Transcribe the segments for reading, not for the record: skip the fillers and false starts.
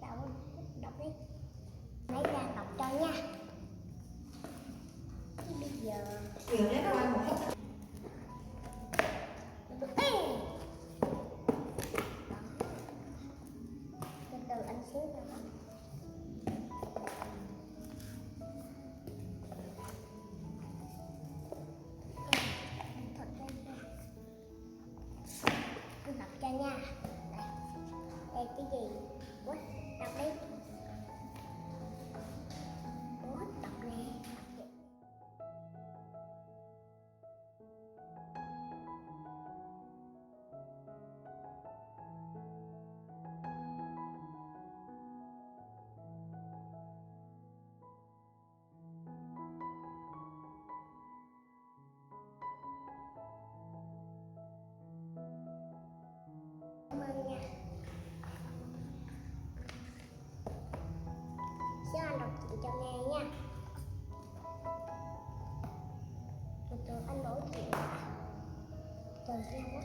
đọc không? Đọc đi. Lấy ra đọc cho nha. Bây giờ lấy ra một hết. từ từ anh xíu nữa. Anh đọc cho nha. Đây cái gì? Ủa, đọc đi. Ủa, đọc nè. Cảm ơn nha. Xin anh đọc chuyện cho nghe nha. Từ từ anh đổi chuyện. Từ ra đó.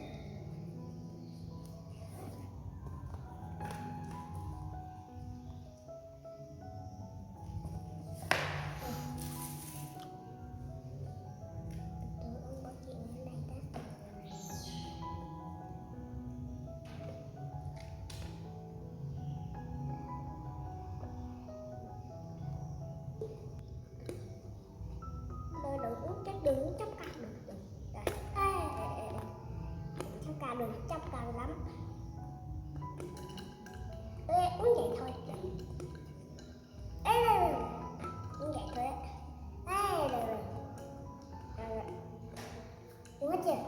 Từ từ anh bỏ chuyện ở đây đó. Tôi đừng uống cái đường chấm cà được rồi. Chấm cà đừng chấm cà lắm. Ê, uống vậy thôi. Ê, uống vậy thôi. Ê, rồi. Uống hết chưa?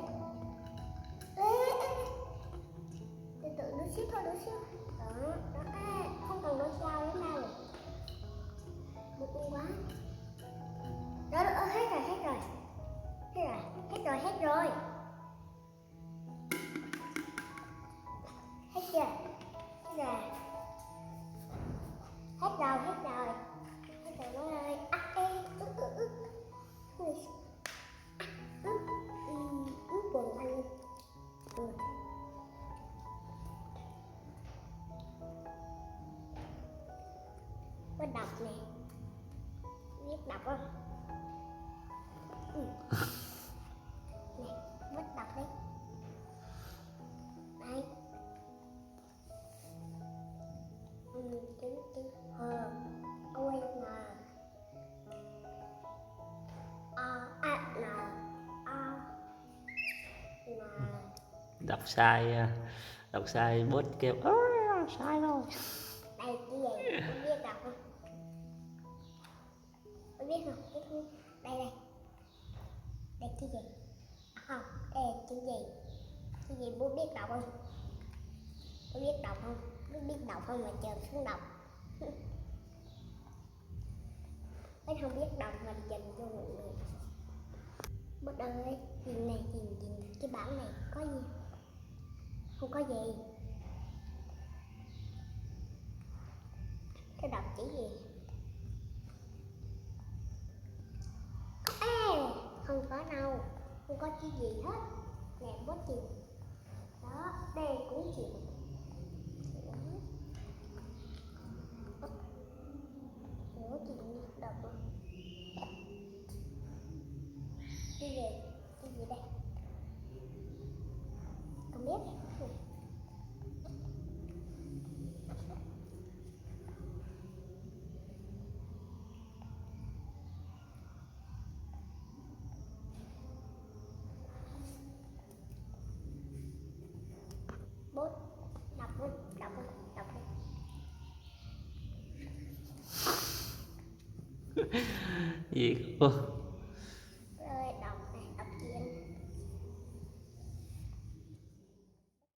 Từ từ đứa xíu thôi, đứa xíu. Đó, đó. Không cần đứa sao nữa nào. Một uống quá. Đó, hết rồi. Hết rồi. Hết chưa? Hết rồi. Hết rồi nó ơi. Quần anh. Có đọc nè. Biết đọc không? Nè, bắt đọc đi. Đây. Chữ hờ. O n a n a n. Đọc sai bot kêu sai rồi. Đây cái gì? Có biết đọc không? Có biết không? Đây. Đây cái gì? Không, đây cái gì? Cái gì bố biết đọc không? Có biết đọc không? Biết đọc không mà chờ xuống đọc. Mấy không biết đọc mà dành cho mọi người. Bố ơi, nhìn này, nhìn cái bảng này có gì? Không có gì. Cái đọc chữ gì? Không có đâu, không có chữ gì hết. Nè bố chữ. Đó, đây cũng chữ. Bố chữ đọc không? Cái gì đây? Không biết. Bố đọc đi. Gì?